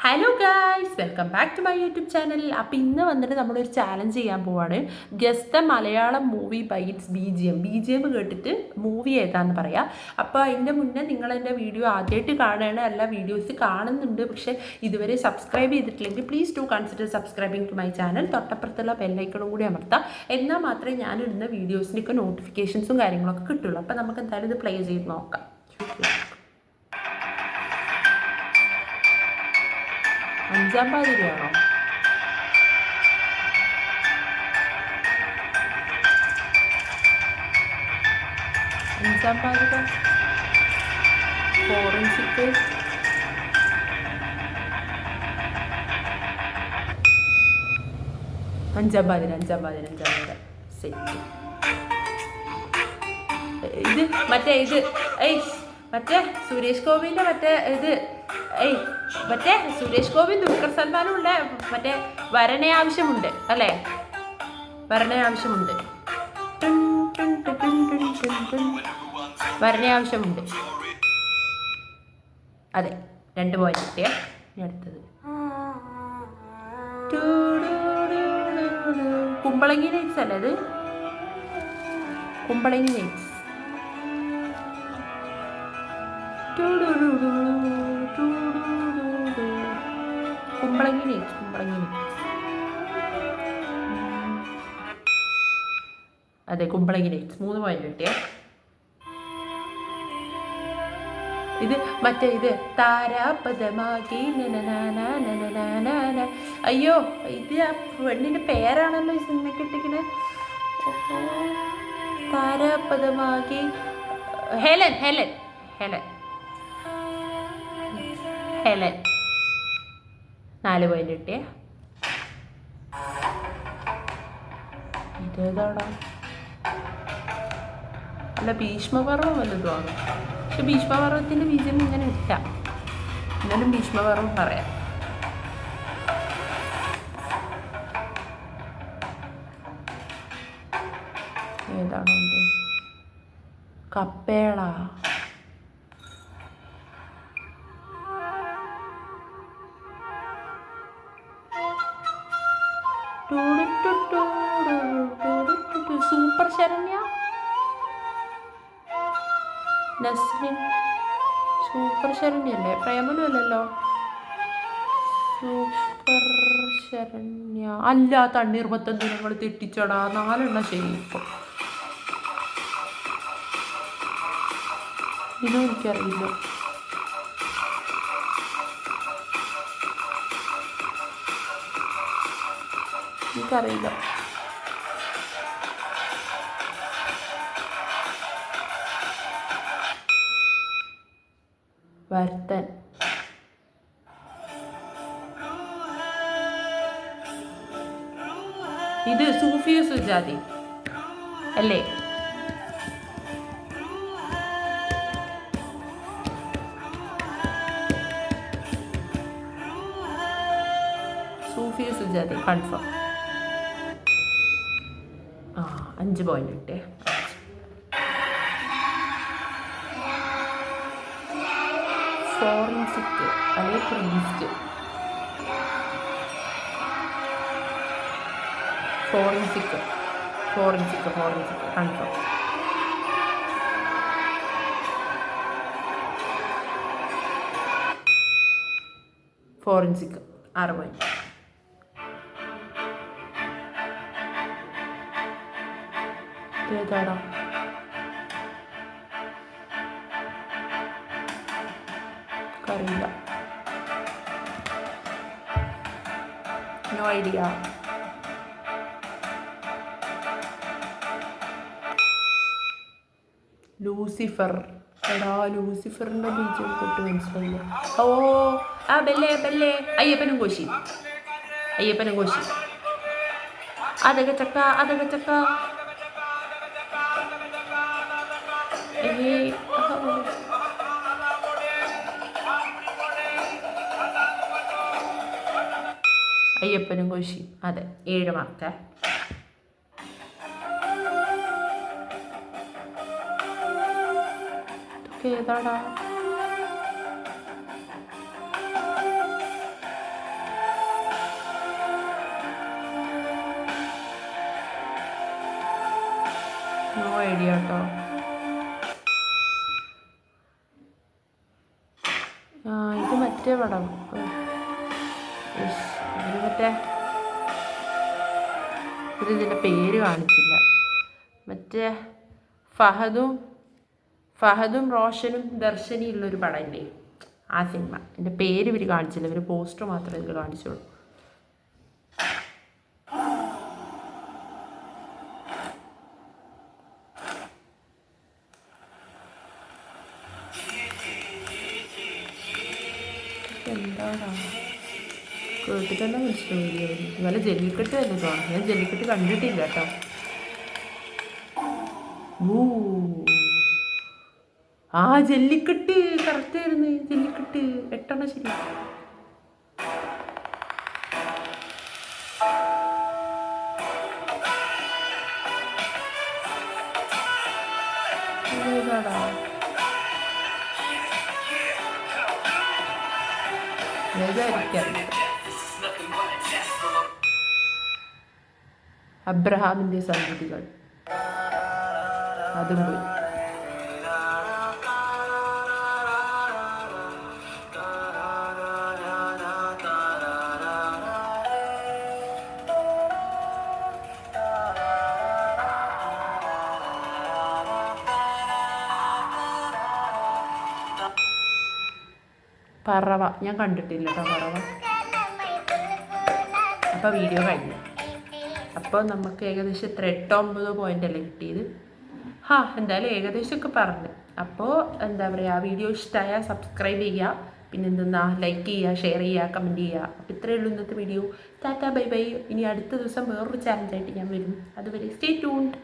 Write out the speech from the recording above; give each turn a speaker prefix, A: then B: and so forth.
A: Hello guys, welcome back to my YouTube channel. അപ്പോൾ ഇന്ന് വന്നിട്ട് നമ്മളൊരു ചാലഞ്ച് ചെയ്യാൻ പോവാണ്. Guess the Malayalam movie bites B G M കേട്ടിട്ട് മൂവി ഏതാന്ന് പറയാം. അപ്പോൾ അതിൻ്റെ മുന്നേ നിങ്ങൾ എൻ്റെ വീഡിയോ ആദ്യമായിട്ട് കാണുകയാണ്, അല്ല വീഡിയോസ് കാണുന്നുണ്ട് പക്ഷേ ഇതുവരെ സബ്സ്ക്രൈബ് ചെയ്തിട്ടില്ലെങ്കിൽ please to consider subscribing to my channel. തൊട്ടപ്പുറത്തുള്ള ബെല്ലൈക്കണും കൂടി അമർത്താം. എന്നാൽ മാത്രമേ ഞാനിടുന്ന വീഡിയോസിൻ്റെയൊക്കെ നോട്ടിഫിക്കേഷൻസും കാര്യങ്ങളൊക്കെ കിട്ടുള്ളൂ. അപ്പോൾ നമുക്ക് എന്തായാലും ഇത് പ്ലേ ചെയ്ത് നോക്കാം. അഞ്ചാം പാതിരിയാണോ? അഞ്ചാം പാതിര, ഫോറൻസിക്, അഞ്ചാം പാതിര സെറ്റ്. ഇത് മറ്റേ സുരേഷ് ഗോപിൻ്റെ മറ്റേ സുരേഷ് ഗോപി ദുൽഖർ സൽമാനും ഉള്ള മറ്റേ വരണേ ആവശ്യമുണ്ട് അല്ലേ? വരണേ ആവശ്യമുണ്ട്. അതെ, 2 പോയിന്റ് കിട്ടിയ. അടുത്തത് കുമ്പളങ്ങി നൈറ്റ്സ് അല്ലേ? അത് കുമ്പളങ്ങി നൈറ്റ്സ്. കുമ്പളങ്ങി നൈറ്റ്സ്. അതെ, കുമ്പളങ്ങി നൈറ്റ്സ്. 3 പോയിന്റ് കിട്ടിയ. ഇത് താരാപദമാകി. അയ്യോ, ഇത് ആ പെണ്ണിന്റെ പേരാണല്ലോ ഈ സിനിമയ്ക്ക് ഇട്ടിരിക്കണേ. താരാപദമാകി. ഹെലൻ. 4 പോയിന്റ് കിട്ടിയ. ഇതേതാടാ? അല്ല, ഭീഷ്മപർവം വല്ലതുമാണ്. പക്ഷെ ഭീഷ്മപർവത്തിൻ്റെ ബീജം ഇങ്ങനെ ഇല്ല. എന്നാലും ഭീഷ്മപർവം പറയാം. ഏതാണോ ഇത്? കപ്പേള. സൂപ്പർ ശരണ്യ, നസ്രിൻ. സൂപ്പർ ശരണ്യല്ലേ? പ്രേമനും അല്ലല്ലോ. സൂപ്പർ ശരണ്യ അല്ല. തണ്ണീർമത്തൻ ദിനങ്ങൾ തെറ്റിച്ചടാ. 4 ശരി. ഇപ്പോൾ ഇതും എനിക്കറിയില്ല. വർത്തൻ. ഇത് സൂഫിയ സുജാതി അല്ലേ? സൂഫിയ സുജാതി കൺഫേം. 5 പോയിന്റ് കിട്ടേ. ഫോറൻസിക് അല്ലെ priest. Forensic confirm. Forensic 6 point. ഏതാടാ? അറിയില്ല. No idea. ലൂസിഫർ. എടാ, ലൂസിഫറിന്റെ ബീജം തൊട്ട് മനസ്സിലായില്ല. ഓ, ആ ബെല്ലേ. അയ്യപ്പനും കോശി. അതൊക്കെ ചക്ക. അയ്യപ്പനും കോശി. അതെ, 7 മാർക്ക്. ഏതാടാ? വീഡിയോ കേട്ടോ. ഇത് മറ്റേ പടം, ഇത് മറ്റേ ഇതിൻ്റെ പേര് കാണിച്ചില്ല. മറ്റേ ഫഹദും റോഷനും ദർശനിയും ഉള്ളൊരു പടമില്ലേ, ആ സിനിമ. എൻ്റെ പേര് ഇവർ കാണിച്ചില്ല, ഇവർ പോസ്റ്റർ മാത്രമേ ഇതിൽ കാണിച്ചുള്ളൂ. എന്താണോ കേട്ടിട്ട് തന്നെ മനസ്സിലാവില്ല. ഇതുപോലെ ജല്ലിക്കെട്ട് തന്നെ തോന്നുന്നു. ഞാൻ ജല്ലിക്കെട്ട് കണ്ടിട്ടില്ല കേട്ടോ. ജല്ലിക്കെട്ട് കറക്റ്റായിരുന്നു. ജല്ലിക്കെട്ട് 8 ശരി. അബ്രഹാമിൻ്റെ സന്തതികൾ, അതും പോയി. പറവ ഞാൻ കണ്ടിട്ടില്ല കേട്ടോ, പറവ. അപ്പോൾ വീഡിയോ കഴിഞ്ഞു. അപ്പോൾ നമുക്ക് ഏകദേശം 8-9 പോയിൻ്റല്ലേ കിട്ടിയത്. എന്തായാലും ഏകദേശമൊക്കെ പറഞ്ഞു. അപ്പോൾ എന്താ പറയുക, വീഡിയോ ഇഷ്ടമായാൽ സബ്സ്ക്രൈബ് ചെയ്യുക, പിന്നെ ലൈക്ക് ചെയ്യുക, ഷെയർ ചെയ്യുക, കമൻറ്റ് ചെയ്യുക. അപ്പോൾ ഇത്രയേ ഉള്ളൂ ഇന്നത്തെ വീഡിയോ. Tata bye bye. ഇനി അടുത്ത ദിവസം വേറൊരു ചാലഞ്ചായിട്ട് ഞാൻ വരും. അതുവരെ സ്റ്റേ ട്യൂൺഡ്.